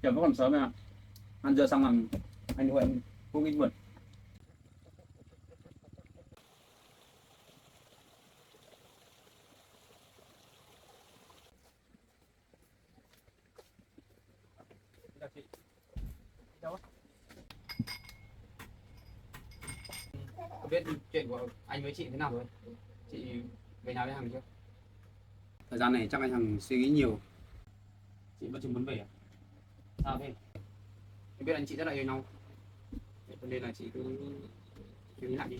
Kiểu vẫn còn sớm em ạ. Ăn giờ xong làm anh gọi cũng ít vượt. Biết chuyện của anh với chị thế nào rồi? Chị về nhà với Hằng chưa? Thời gian này chắc anh Hằng suy nghĩ nhiều. Chị vẫn chưa muốn về à? Sao thế? Em biết anh chị rất là yêu nhau. Cho nên là chị cứ suy nghĩ lại đi.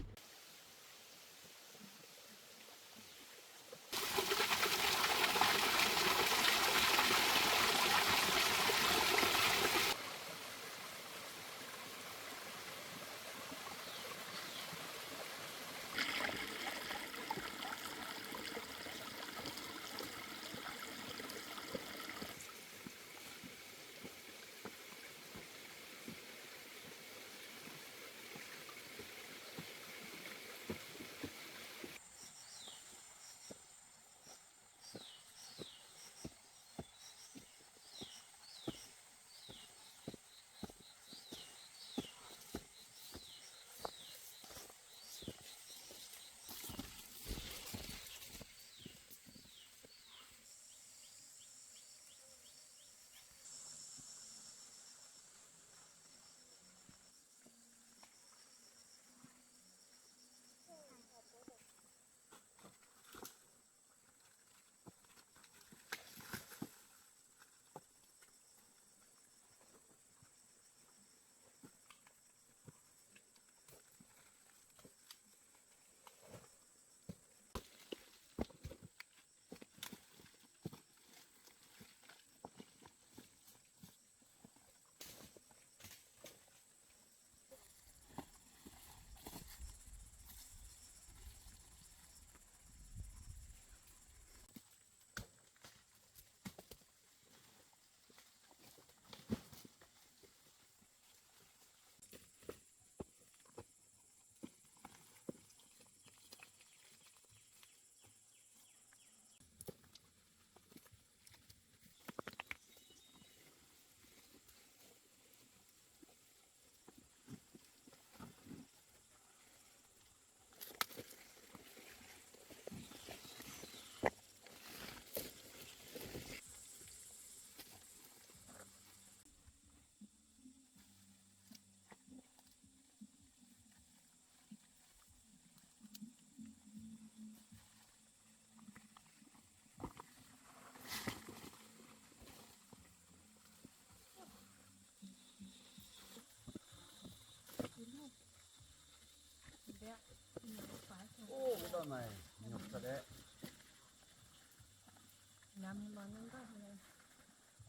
Ô, cái đoạn này nhục thật đấy.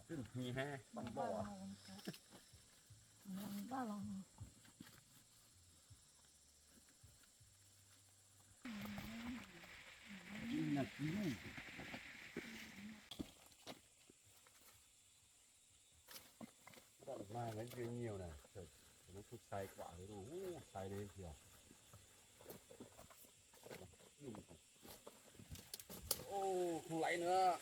Chứ nhì he, bằng bỏ. Là kín này. Đoạn mai vẫn chưa nhiều này. Trời, nó chút say quả đấy đủ, say đến kìa. Ô, không lấy nữa.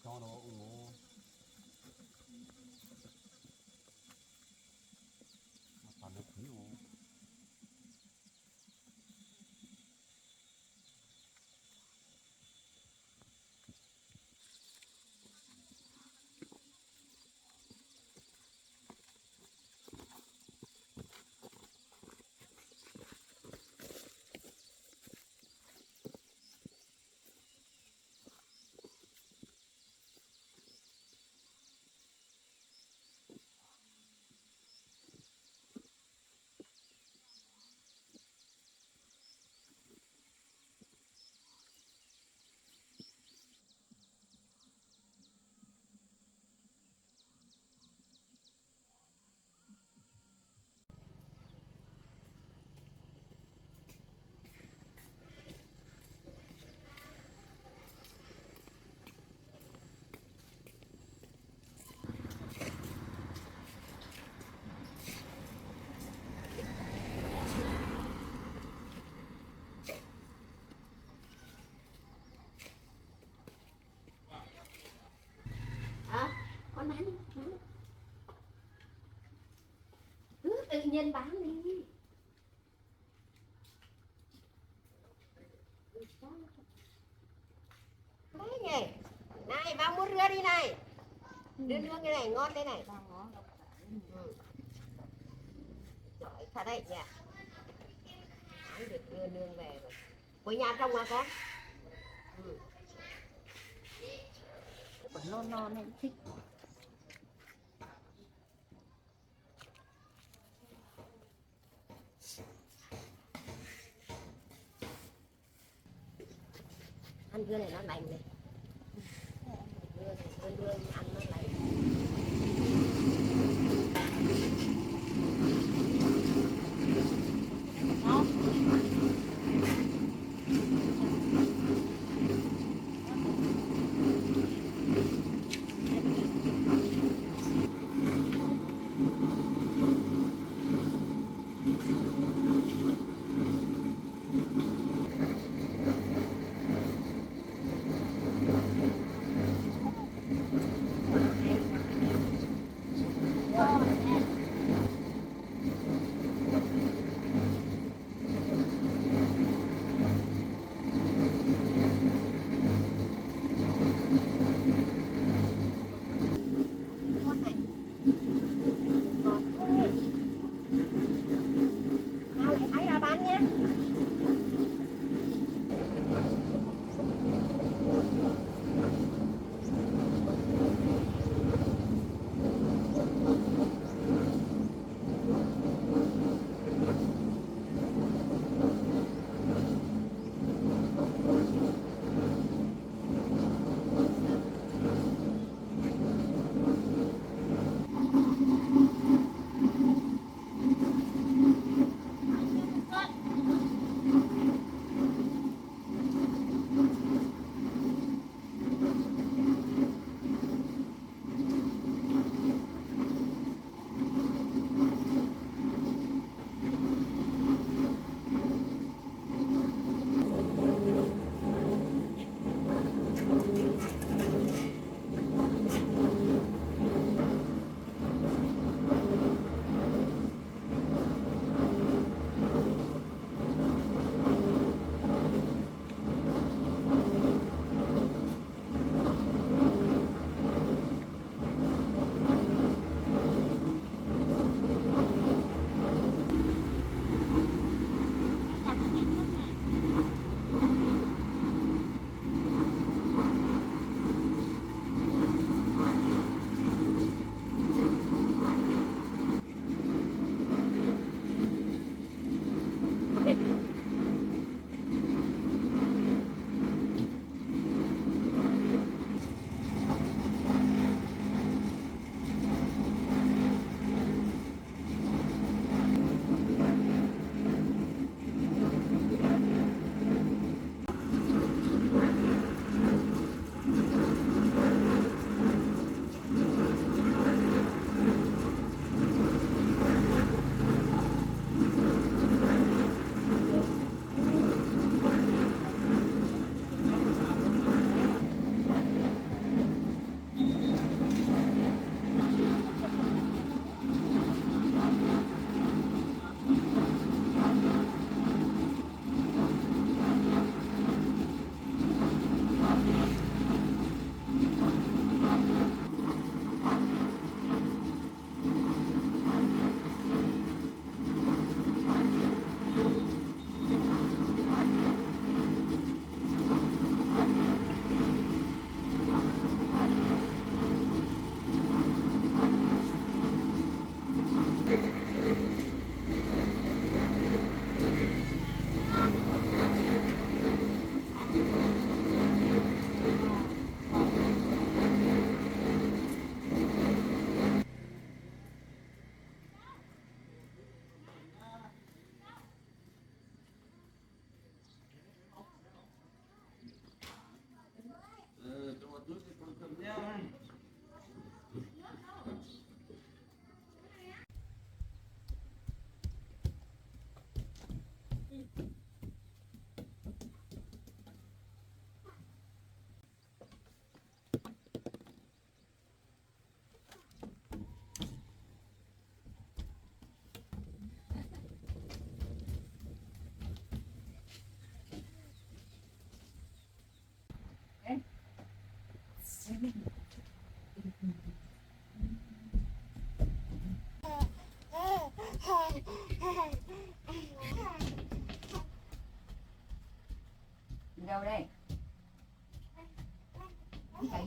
cho nó ủng hộ mà phản được nhiều Con bán đi, cứ tự nhiên bán đi. Đấy nhỉ, này vào mua rửa đi này, đưa cái này ngon đây này. Giỏi thật đấy nhỉ, ăn được đưa nương về rồi. Của nhà trồng mà con. Non non em thích. Ăn dưa này nó lành này, dưa ăn nó lành.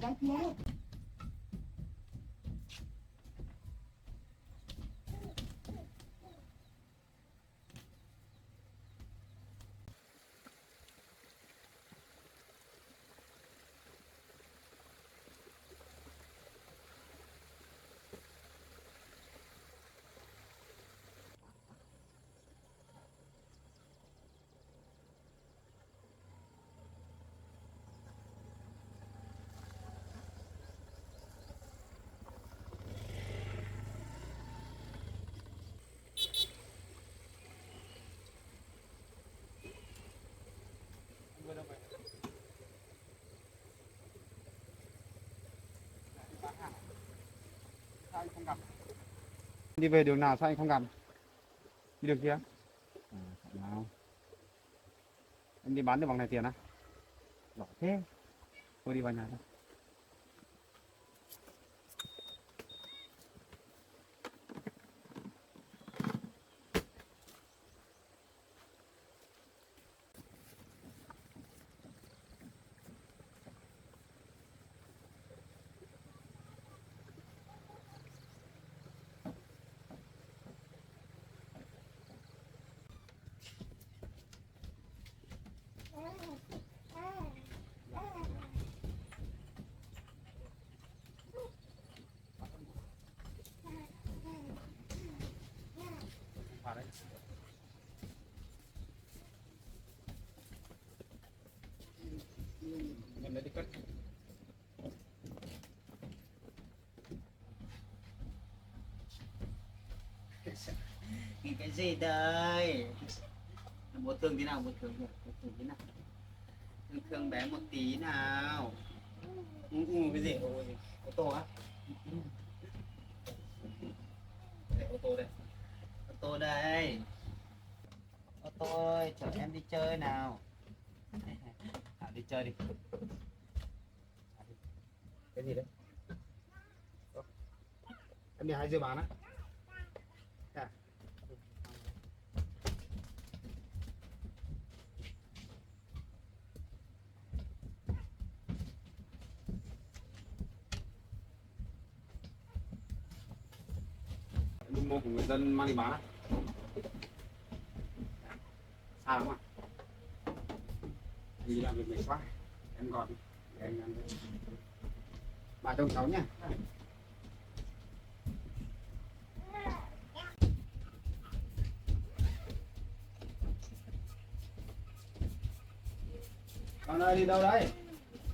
chạy ra kia. Đi về đường nào sao anh không gặp? Đi đường kia. Nào. Anh đi bán được bằng này tiền á? Giỏi thế. Thôi đi vào nhà thôi. Vào đấy. Mình lấy đi cất. Cái gì đây? Bố thương thế nào? Bố thương thế nào? Thương bé một tí nào. Cái gì? Ô tô á? Đây, ô tô đây. Ô tô đây. Ô tô ơi, chở em đi chơi nào. Đi chơi đi. Cái gì đấy? Em đi hái dưa bán á? À. Đi mua của người dân mang đi bán á? Xa lắm à? Đi làm việc mệt quá. Em gọi đi. Để anh ăn đấy. Bà trông cháu nha. Con ơi đi đâu đấy?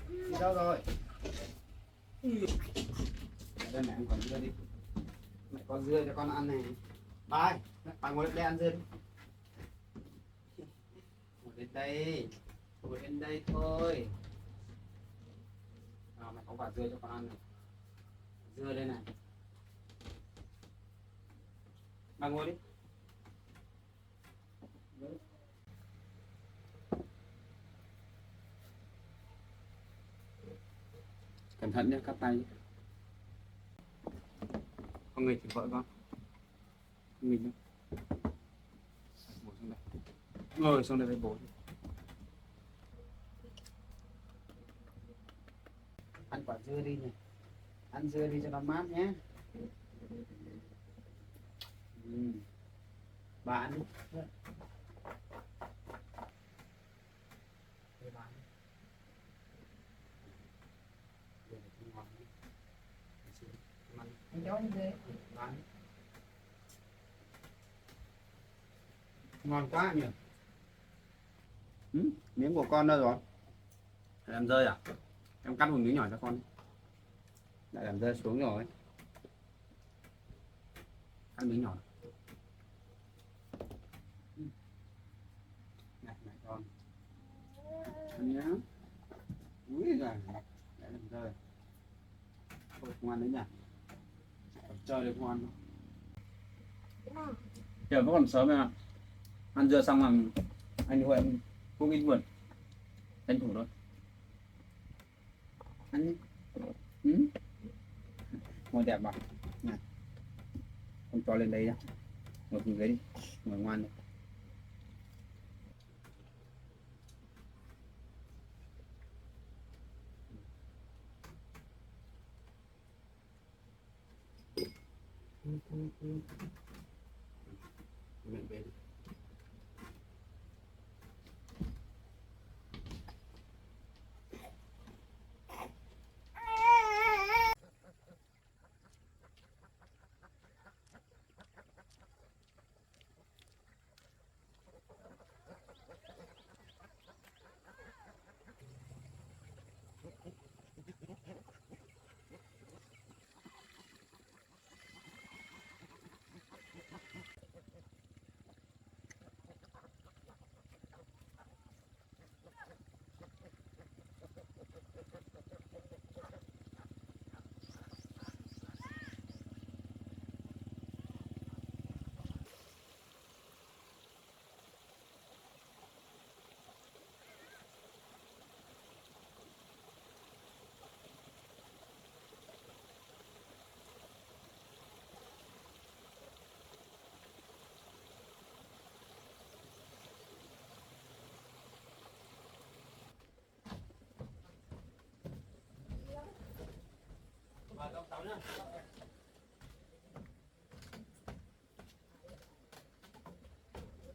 Đi đâu rồi? Đây mẹ em còn dưa đi. Mẹ có dưa cho con ăn này. Bà ơi, bà ngồi đây ăn dưa đi. Ngồi đến đây. Ngồi đến đây thôi. À, mẹ có quả dưa cho con ăn này. Dưa đây này. Bà ngồi đi. Cẩn thận nhé, cắt tay. Con người thì vợ con. Mình đâu. Ngồi xuống đây. Ngồi xuống đây với bố. Ăn quả dưa đi nhỉ. Ăn dưa đi cho nó mát nhé. Bà ăn đi. Ngon quá nhỉ. Miếng của con đâu rồi? Em rơi à? Em cắt một miếng nhỏ cho con. Lại làm rơi xuống rồi. Cắt miếng nhỏ. Này con. Ăn nhá. Úi giời, lại làm rơi. Thôi không ăn đấy nhỉ. Chơi được không ăn đâu. Giờ vẫn còn sớm em ạ. Ăn dưa xong là anh đi em cũng ít vườn. Tranh thủ thôi. Ăn đi. Ngồi đẹp vào. Này. Không cho lên đây nhá. Ngồi xuống ghế đi. Ngồi ngoan đi. Mẹ về.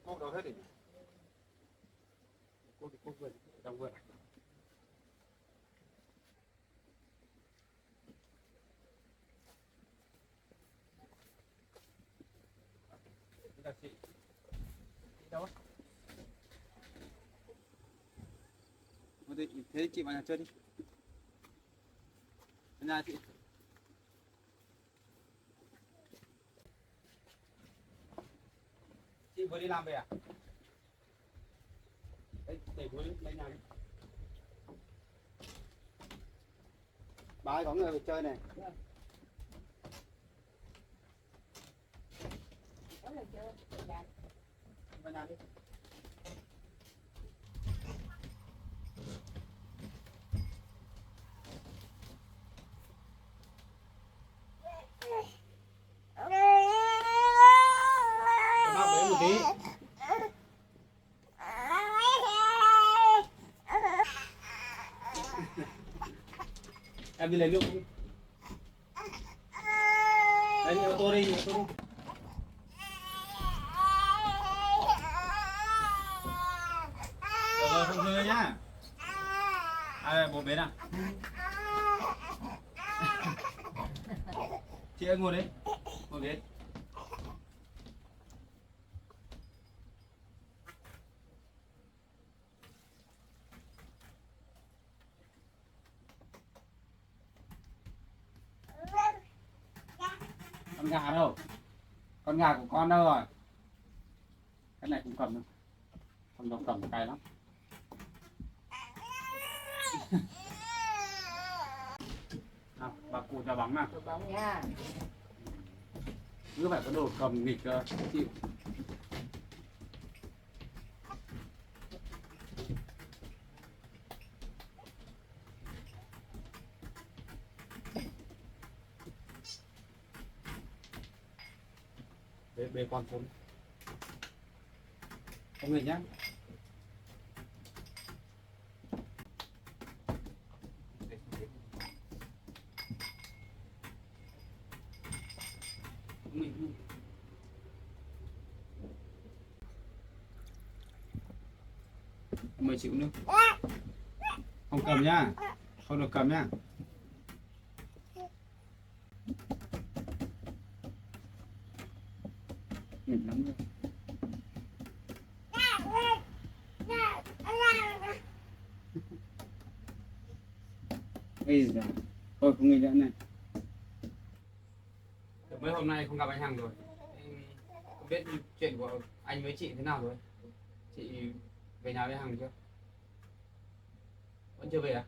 Cô đâu hết rồi. Cô vườn, trong vườn. Là chị đâu? Thế chị vào nhà chơi đi. Nhà chị. Chị vừa đi làm về à? Đấy, để bố lấy nhà đi. Bà ơi, có người về chơi này. Có lần chưa? Dạ. Vào nhà đi. Bác bế một tí. Em đi lấy nước đi. Đấy, ô tô đi, ô tô đi. Được rồi, không rơi nhá. À, bố bế nào. Chị ơi ngồi đấy. Ngồi đấy. Con gà đâu? Con gà của con đâu rồi? Cái này không cầm đâu. Không đâu cầm cay lắm. Nào, bà cụ cho bóng nào. Chụp bóng nha. Cứ phải có đồ cầm nghịch cơ, chịu. Bê con xuống. Không nghịch nhá. Không nghịch. 10 triệu nữa. Không cầm nhá. Không được cầm nhá. Nghịch lắm rồi. Ây da. Thôi không nghịch nữa này. Mấy hôm nay không gặp anh Hằng rồi. Không biết chuyện của anh với chị thế nào rồi. Chị về nhà với Hằng chưa? Vẫn chưa về à?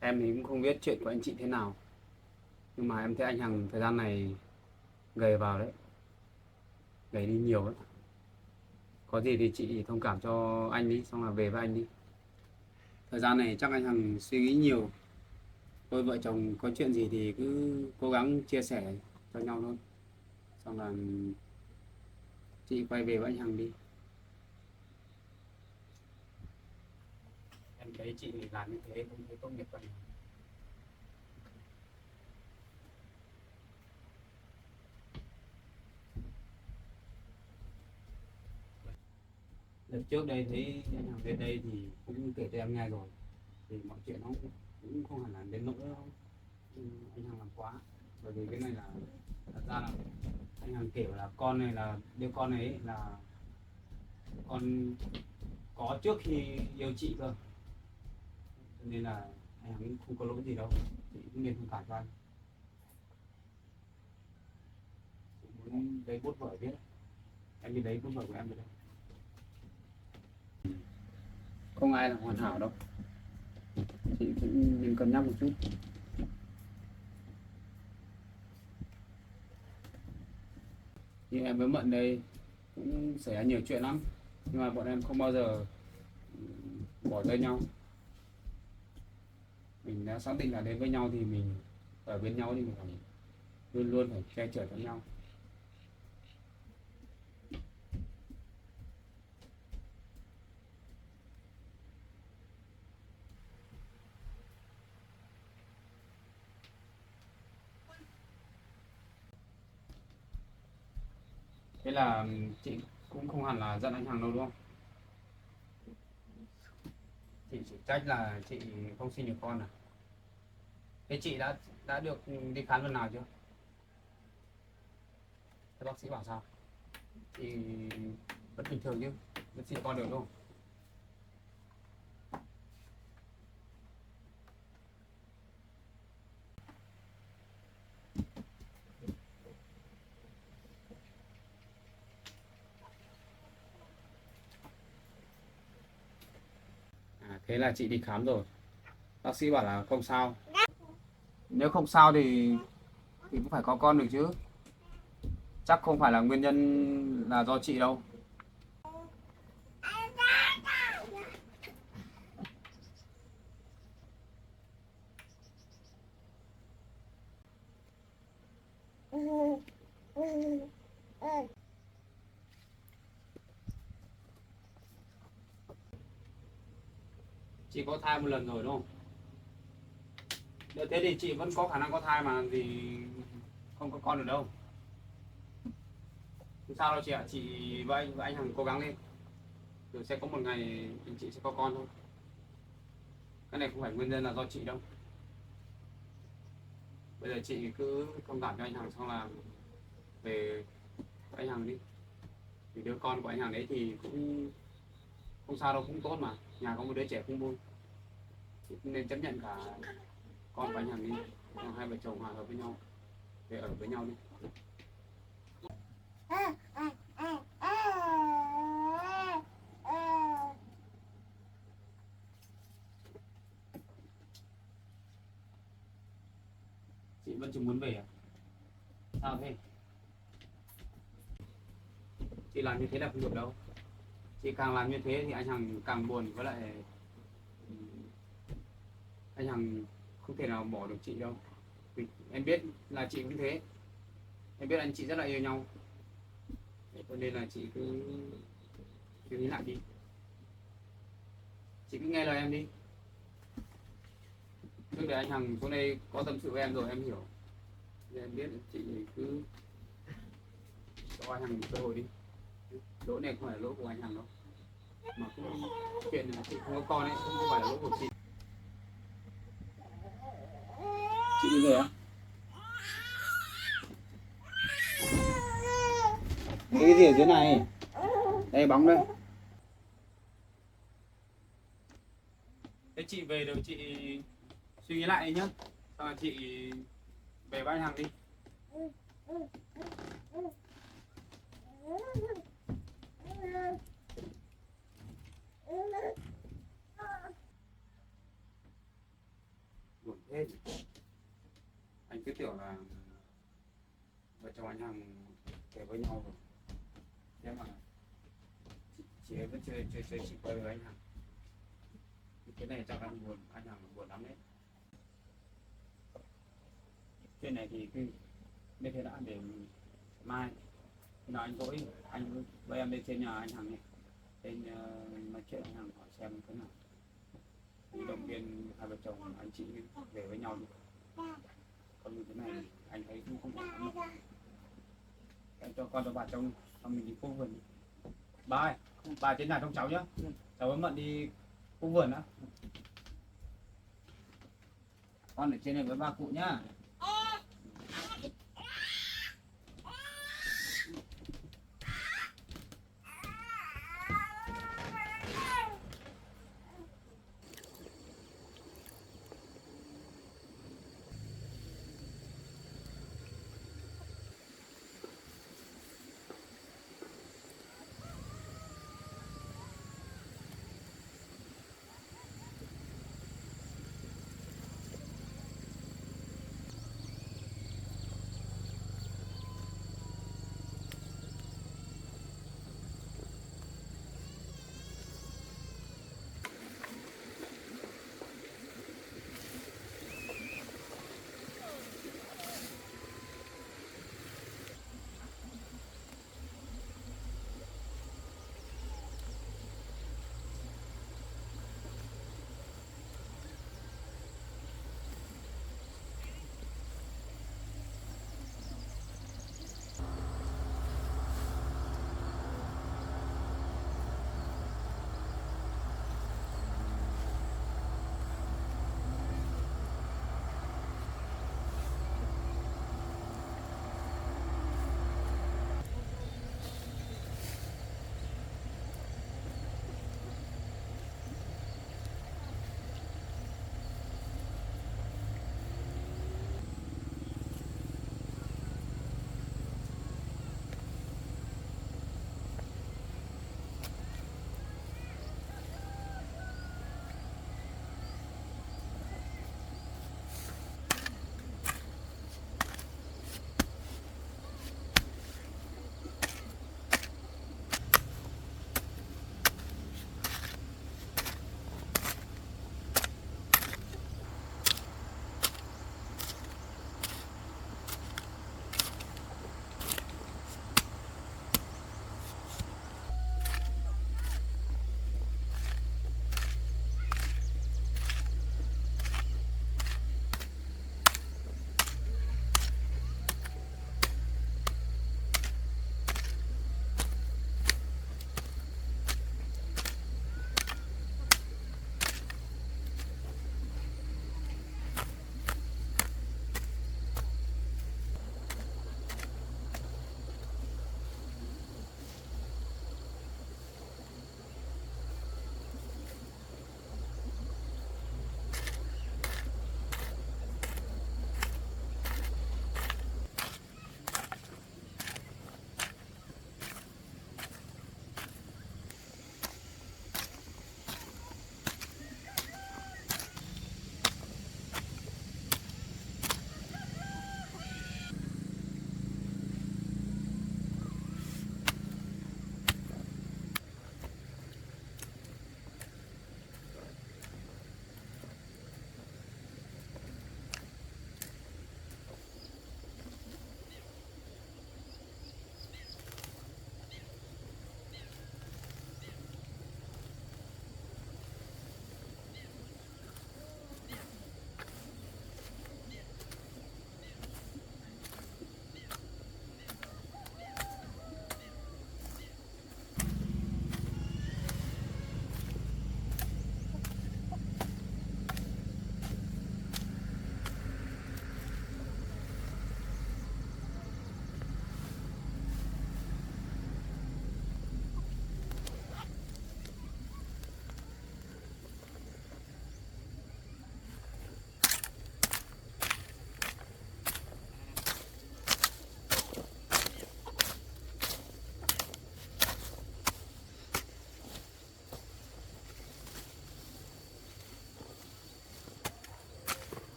Em thì cũng không biết chuyện của anh chị thế nào. Nhưng mà em thấy anh Hằng thời gian này gầy vào đấy. Gầy đi nhiều đấy. Có gì thì chị thông cảm cho anh đi, xong là về với anh đi. Thời gian này chắc anh Hằng suy nghĩ nhiều. Đôi vợ chồng có chuyện gì thì cứ cố gắng chia sẻ cho nhau thôi. Xong là chị quay về với anh Hằng đi. Em thấy chị làm như thế không thấy tốt nghiệp vậy. trước đây thấy anh Hằng đến đây thì cũng kể cho em nghe rồi, thì mọi chuyện nó cũng không hẳn là đến nỗi anh Hằng làm quá, bởi vì cái này là thật ra là anh Hằng kể là con này là đứa con ấy là con có trước khi yêu chị cơ, nên là anh Hằng không có lỗi gì đâu, chị cũng nên thông cảm cho anh. Chị muốn lấy bút vở viết, em đi lấy bút vở của em về đây. Không ai là hoàn hảo đâu, chị cũng nên cân nhắc một chút. Như em với Mận đây cũng xảy ra nhiều chuyện lắm, nhưng mà bọn em không bao giờ bỏ rơi nhau. Mình đã xác định là đến với nhau thì mình ở bên nhau, thì mình phải luôn luôn phải che chở cho nhau. Thế là chị cũng không hẳn là giận anh Hằng đâu đúng không? Chị chỉ trách là chị không sinh được con à? Thế chị đã được đi khám lần nào chưa? Thế bác sĩ bảo sao? Chị vẫn bình thường chứ, vẫn sinh con được đúng không? À, thế là chị đi khám rồi, bác sĩ bảo là không sao. Nếu không sao thì cũng phải có con được chứ, chắc không phải là nguyên nhân là do chị đâu. Chị có thai một lần rồi đúng không? Nếu thế thì chị vẫn có khả năng có thai mà, thì không có con được đâu. Không sao đâu chị ạ, chị với anh Hằng cố gắng lên, rồi sẽ có một ngày chị sẽ có con thôi. Cái này không phải nguyên nhân là do chị đâu. Bây giờ chị cứ thông cảm cho anh Hằng, xong là về với anh Hằng đi. Vì đứa con của anh Hằng đấy thì cũng không sao đâu, cũng tốt mà, nhà có một đứa trẻ cũng vui. Chị cũng nên chấp nhận cả con của anh Hằng đi, hai vợ chồng hòa hợp với nhau, để ở với nhau đi. Chị vẫn chưa muốn về à? Sao thế? Chị làm như thế là không được đâu. Chị càng làm như thế thì anh Hằng càng buồn, với lại anh Hằng không thể nào bỏ được chị đâu. Vì em biết là chị cũng thế, em biết anh chị rất là yêu nhau, cho nên là chị cứ nghĩ lại đi, chị cứ nghe lời em đi. Trước để anh Hằng xuống đây có tâm sự với em rồi em hiểu, nên em biết chị cứ cho anh Hằng một cơ hội đi. Lỗi này không phải là lỗi của anh Hằng đâu, mà cũng chuyện là chị không có con ấy cũng không phải là lỗi của chị. Chị đi về á? Cái gì ở dưới này? Đây bóng đây. Thế chị về rồi chị suy nghĩ lại đi nhá. Xong rồi chị về với anh Hằng đi. Buồn thế. Anh cứ tưởng là vợ chồng anh Hằng về với nhau rồi. Thế mà chị ấy vẫn chưa chị quay với anh Hằng. Cái này chắc anh buồn, anh Hằng buồn lắm đấy. Chuyện này thì cứ biết thế đã, để mai khi nào anh rỗi anh với em lên trên nhà anh Hằng này, lên nói chuyện anh Hằng hỏi xem thế nào, thì động viên hai vợ chồng anh chị về với nhau đi. Còn như thế này anh thấy cũng không ổn lắm. Em cho con cho bà trông, xong mình đi phố vườn. Bye. Bà trên nhà trong cháu nhá. Cháu với Mận đi khu vườn á. Con ở trên này với ba cụ nhá.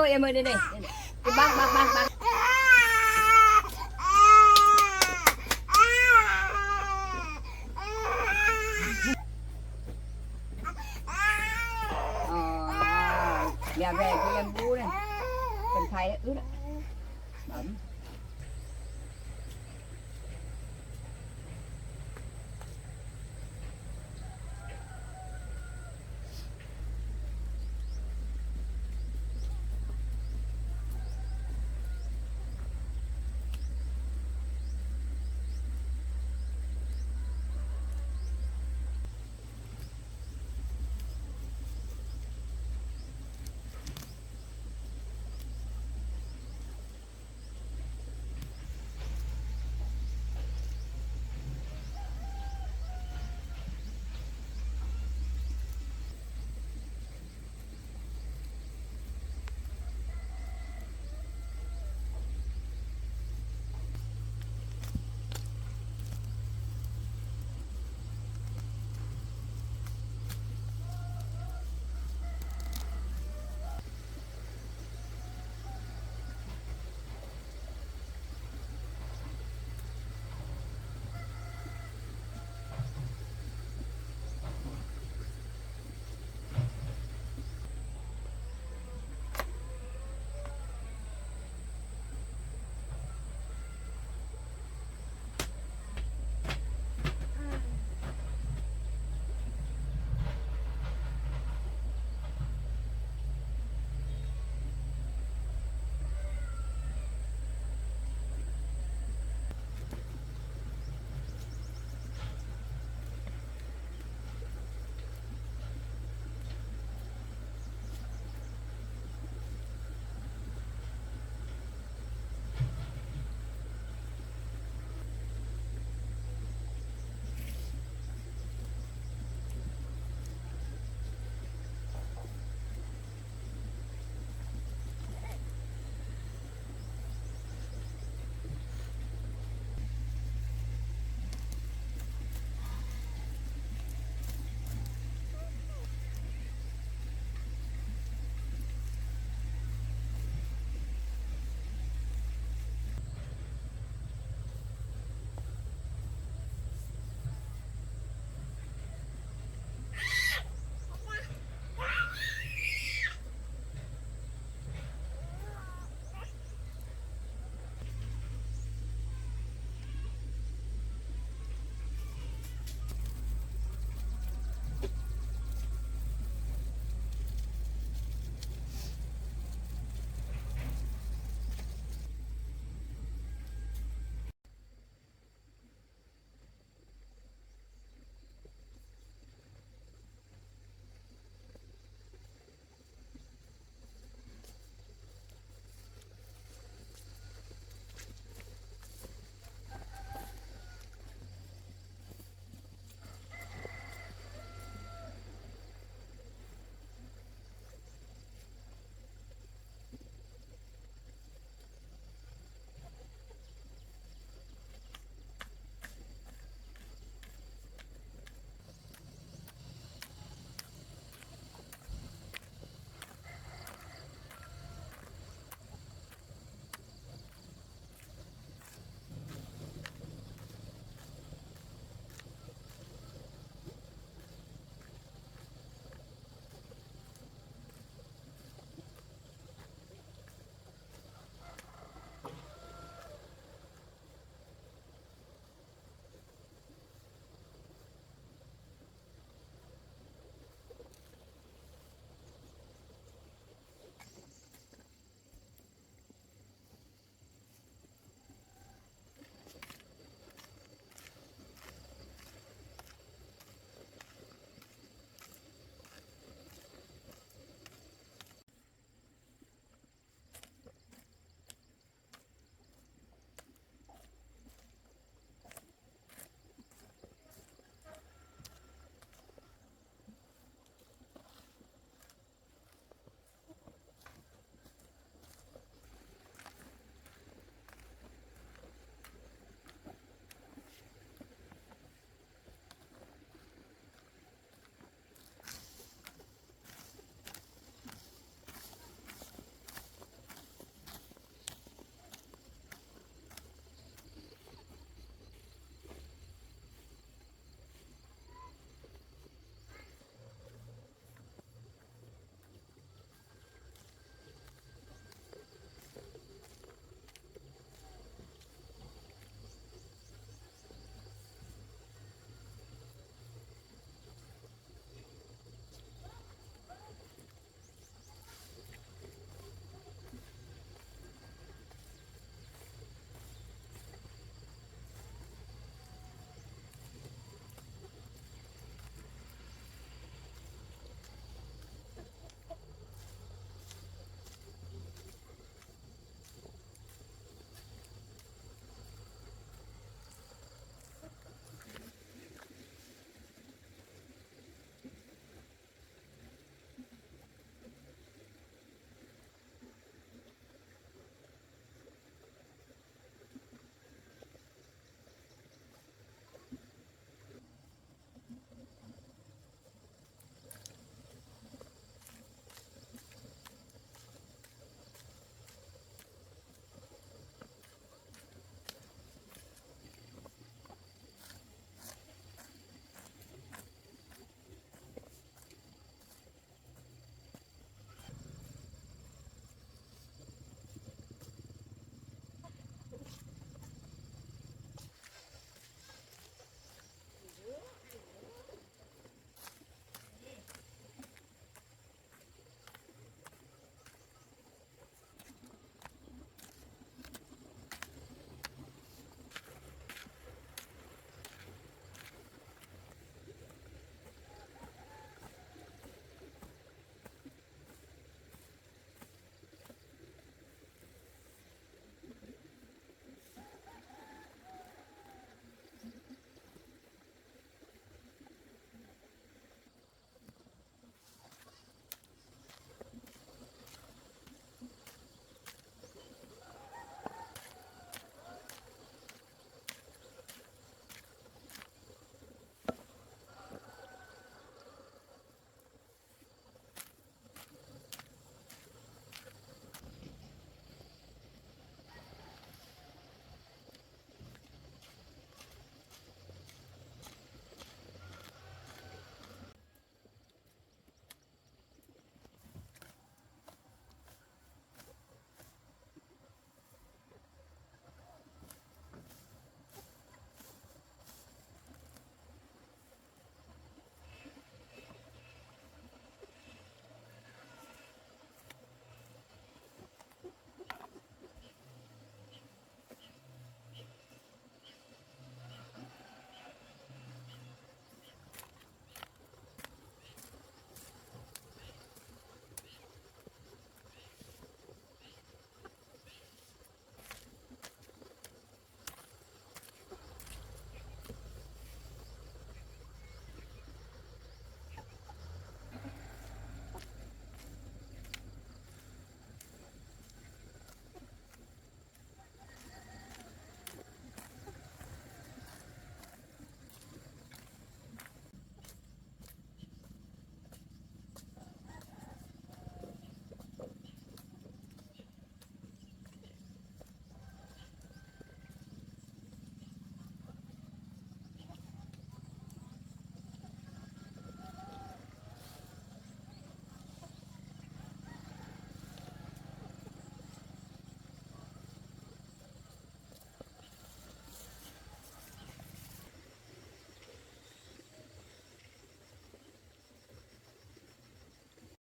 em ơi đây cái băng mẹ về cho em bu này cần thay ướt bấm